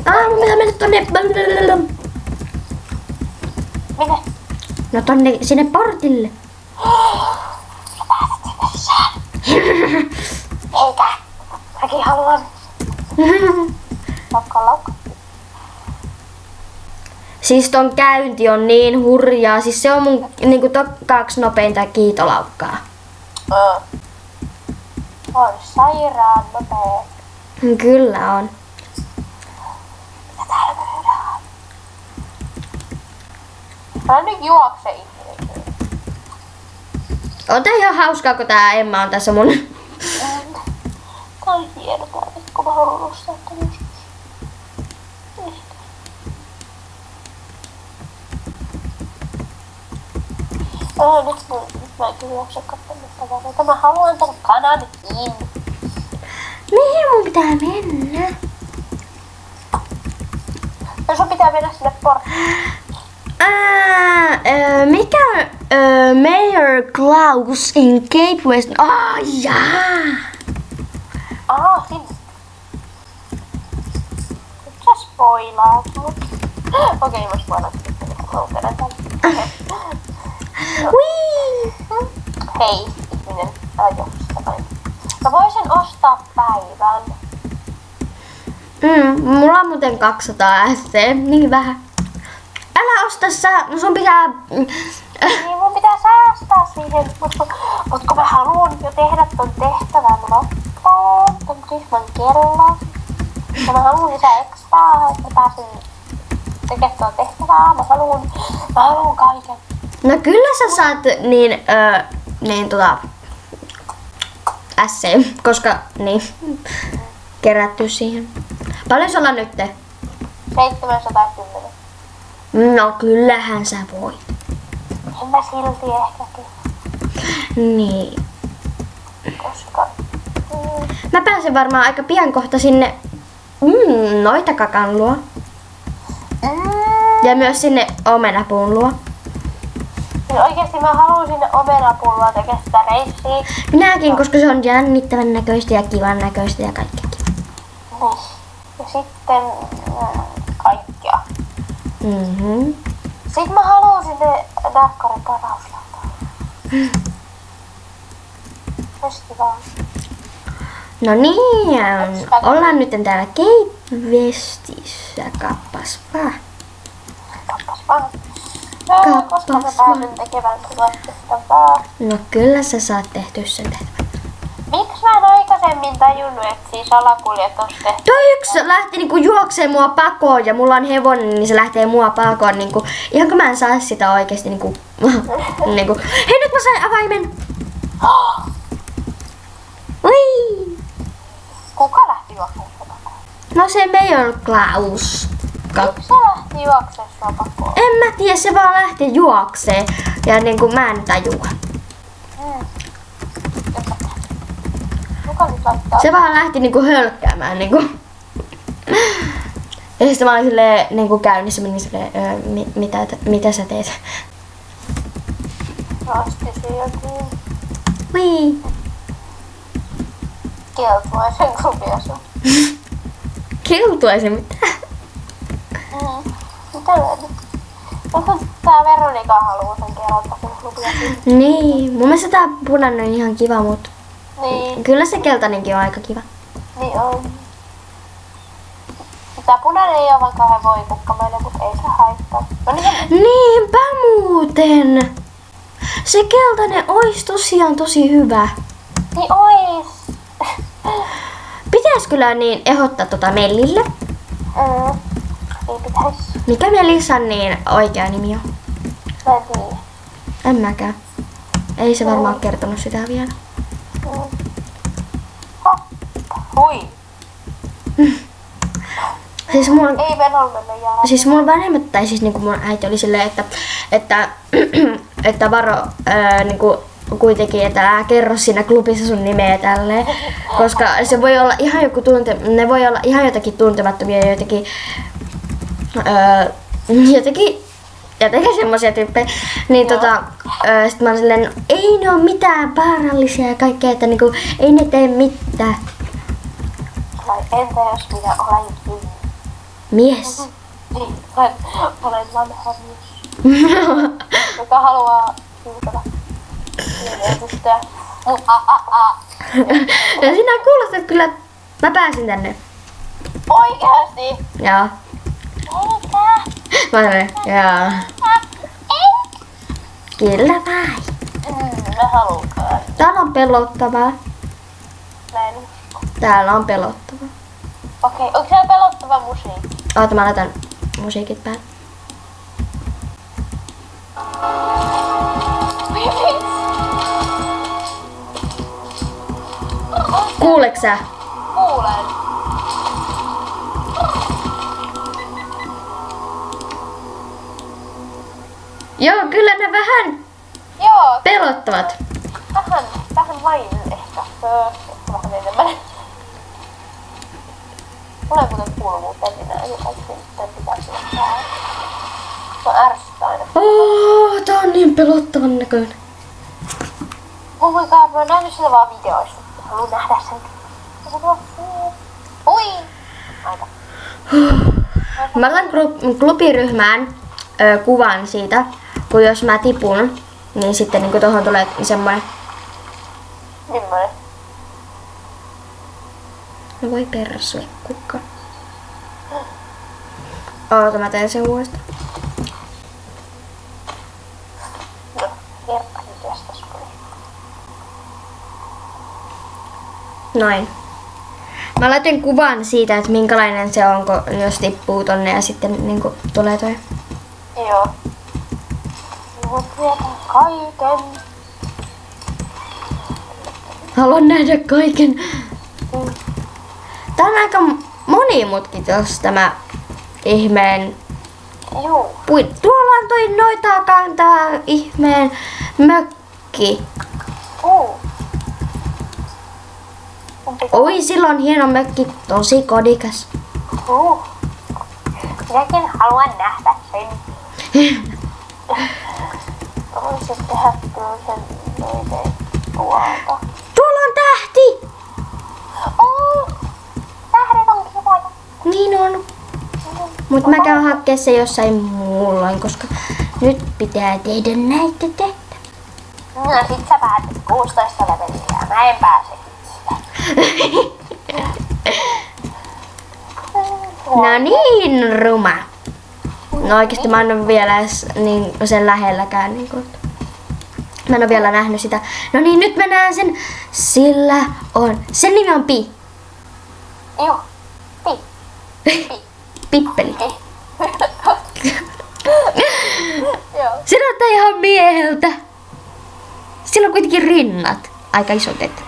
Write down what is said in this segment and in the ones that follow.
Mun pitää mennä tonne. Minne? No tonne sinne portille. Sä pääset sinne sisään. Eikä. Mäkin haluan. Laukka. Siis ton käynti on niin hurjaa. Siis se on mun niinku kaksi nopeinta kiitolaukkaa. On sairaan nopea. Kyllä on. Mitä täällä myydään? Mä nyt juokse ihminen. On tää ihan hauskaa, kun tää Emma on tässä mun. Tää on hieno tää, kun mä haluan ostaa tän joskus. Nyt mä en kyllä jaksa katsoa tätä. Mä haluan tän kanan kiinni. Mihin mun pitää mennä? No sun pitää mennä sinne porttiin. Mikä on Mayor Klaus in Cape West? Jaa! Sinne. Sä spoilaat mut. Okei, mä spoilaan sitten, kun mä oon tänne. Wii! Hei, ihminen. Mä voisin ostaa päivän. Mulla on muuten 200 SC, niin vähän. Älä osta no sun pitää. Niin mun pitää säästää siihen, mut kun mä haluan jo tehdä ton tehtävän loppuun, ton ryhmän kellon. Ja mä haluan lisää ekstraa, että pääsen tekemään tuon tehtävää. Mä haluan kaiken. No kyllä sä saat SC, koska kerätty siihen. Paljon sulla nyt? 710. No kyllähän sä voit. En mä silti ehkäkin. Niin. Koska... Mä pääsen varmaan aika pian kohta sinne noita kakan luo. Ja myös sinne omenapuun luo. Niin oikeesti mä haluan sinne omenapuun luo tekemään sitä reissiä. Minäkin, koska se on jännittävän näköistä ja kivan näköistä ja kaikkea kiva. Niin. Ja sitten kaikkea. Sitten mä haluan sinne Nahkarin parauslautaan. Festivaali. No niin, ollaan nyt täällä Cape Westissä. Kappaspa. Koska mä pääsen tekemään tehtävää. No kyllä sä saat tehtyä sen tehtävän. Miksi mä en aikaisemmin tajunnut, että siis salakuljetus tehty? Toi yksi lähti niinku juoksee mua pakoon ja mulla on hevonen, niin se lähtee mua pakoon niinku. Ihan kun mä en saa sitä oikeesti niinku. Hei, nyt mä sain avaimen! Ui! Kuka lähti juoksemaan sua pakoon? No se Mayor Klaus. Miksi se lähti juoksemaan sua pakoon? En mä tiedä, se vaan lähti juoksee. Ja niinku mä en tajua. Kuka nyt laittaa? Se vaan lähti niinku hölkkäämään niinku. Ja sitten mä olin silleen niinku käynnissä, menin silleen, mitä sä teet? Rasti sieltiin. Wii! Keltuaisen klubiosu. Kiltuaisen mitä? Mitä nyt? Onko tää Veronika haluu sen keltaisen klubiosun? Niin, mun mielestä tää punainen on ihan kiva, mut Niin. kyllä se keltainenkin on aika kiva. Niin on. Tää punainen ei oo vaikka kauhean voikukkamainen, mut ei se haittaa. No niin. Niinpä muuten! Se keltainen ois tosiaan tosi hyvä. Niin ois. Pitäis kyllä niin ehdottaa tota Mellille. Ei pitäis. Mikä Melissan niin oikea nimi on? Mä en tiedä. En mäkään. Ei se varmaan kertonut sitä vielä. Hui. Siis mun, Ei Venol mennä jalan. siis mun vanhemmat, tai siis niinku mun äiti oli silleen, että varo niinku kuitenkin, että älä kerro siinä klubissa sun nimeä tälleen. Koska se voi olla ihan ne voi olla ihan jotakin tuntemattomia ja jotenkin semmosia tyyppejä. Niin sit mä oon silleen, ei ne oo mitään vaarallisia ja kaikkea, että niinku ei ne tee mitään. Vai entä jos minä olenkin? Mies. Niin, olen vanha mies. Joka haluaa kiusata edustaja. Ja sinä kuulostat kyllä, mä pääsin tänne. Oikeasti? Joo. Eikä. Mä sanoin, joo. Kyllä vai. Mä haluankaan. Täällä on pelottavaa. Näin. Täällä on pelottavaa. Okei, onko siellä pelottava musiikki? Oota, mä laitan musiikit päälle. Kuuleeko sä? Kuulen. Joo, kyllä ne vähän Joo, pelottavat. vähän vain ehkä. Vähän enemmän. Mulla ei muuten kuuluvuutta enää, jotain sitten pitäisi olla täällä. Mä ärsyttää aina. Tää on niin pelottavan näköinen. Oh my god, mä oon nähnyt sitä vaan videoista. Haluan nähdä sen. Ui! Aika. Mä laitan klubiryhmään kuvan siitä, kun jos mä tipun, niin sitten niin tohon tulee semmoinen. Millainen? No voi persue kukka. Oota, mä teen sen uudestaan. No, herppani kestäs kyllä. Noin. Mä laitan kuvan siitä, että minkälainen se on, jos tippuu tonne ja sitten niin tulee toi. Joo. Mä tiedän kaiken. Haluan nähdä kaiken. Tää on aika monimutkikas tämä ihmeen Juu. Tuolla on toi Noitakan tää ihmeen mökki. Oi, sillä on hieno mökki, tosi kodikas. Minäkin haluan nähdä sen. Voisin tehdä kyllä sen noiden tuolta. Tuolla on tähti! Tähdet on kivoja. Niin on. Mut mä käyn hakkeen se jossain muulloin, koska nyt pitää tehdä näitä tehtäviä. No sit sä päätit 16 leveliä ja mä en pääse sitä. No niin, ruma. No oikeesti mä en oo vielä edes sen lähelläkään. Mä en oo vielä nähnyt sitä. No niin, nyt mä näen sen. Sillä on. Sen nimi on Pi. Joo. Pippeli. Joo. Se näyttää ihan mieheltä. Sillä on kuitenkin rinnat. Aika isot, et.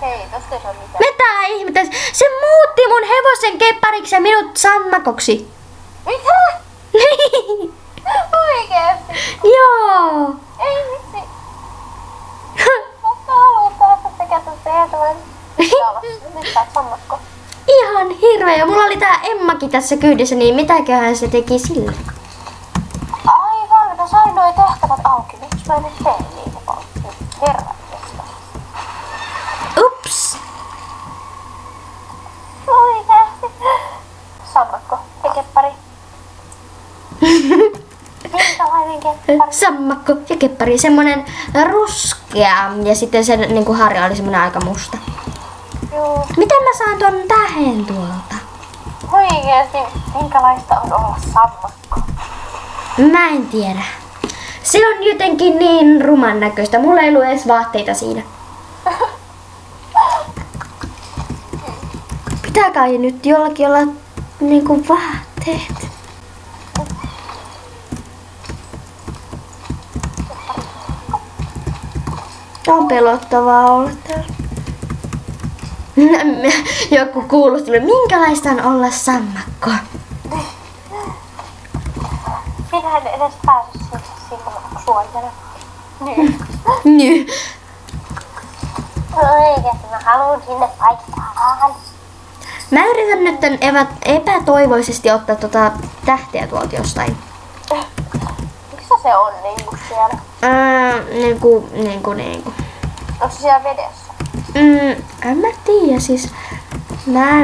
Hei, tosta ei oo mitään. Mitä ihmettä? Se muutti mun hevosen keppariksi ja minut sammakoksi. Mitä? Niin. Oikeesti? Joo. Ei vitsi. Mä haluun päästä tekemään tehtävän. Nyt tää sammakko. Ihan hirveä. Ja mulla oli tää Emmakin tässä kyydissä, niin mitäköhän se teki sille? Aivan, mä sain noi tehtävät auki. Miksi mä en nyt tee niitä vaan? Herran kestä. Ups. Oikeesti. Sammakko ja keppari. Minkälainen keppari? Sammakko ja keppari. Semmonen ruskea. Ja sitten sen niinku harja oli semmonen aika musta. Joo. Miten mä saan ton tähen tuolta? Oikeesti, minkälaista on olla sammakko? Mä en tiedä. Se on jotenkin niin ruman näköistä. Mulla ei ollut edes vaatteita siinä. Pitää kai nyt jollakin olla niinku vaatteet. Tää on pelottavaa olla täällä. Joku kuulustelu, minkälaista on olla sammakko? Minä en edes pääse sinne suojana. Nyt. Oikeesti, mä haluun sinne paikkaan. Mä yritän nyt tän epätoivoisesti ottaa tähteä tuolta jostain. Missä se on niinku siellä? Niinku. Onko se siellä vedessä? En mä tiedä siis. Mä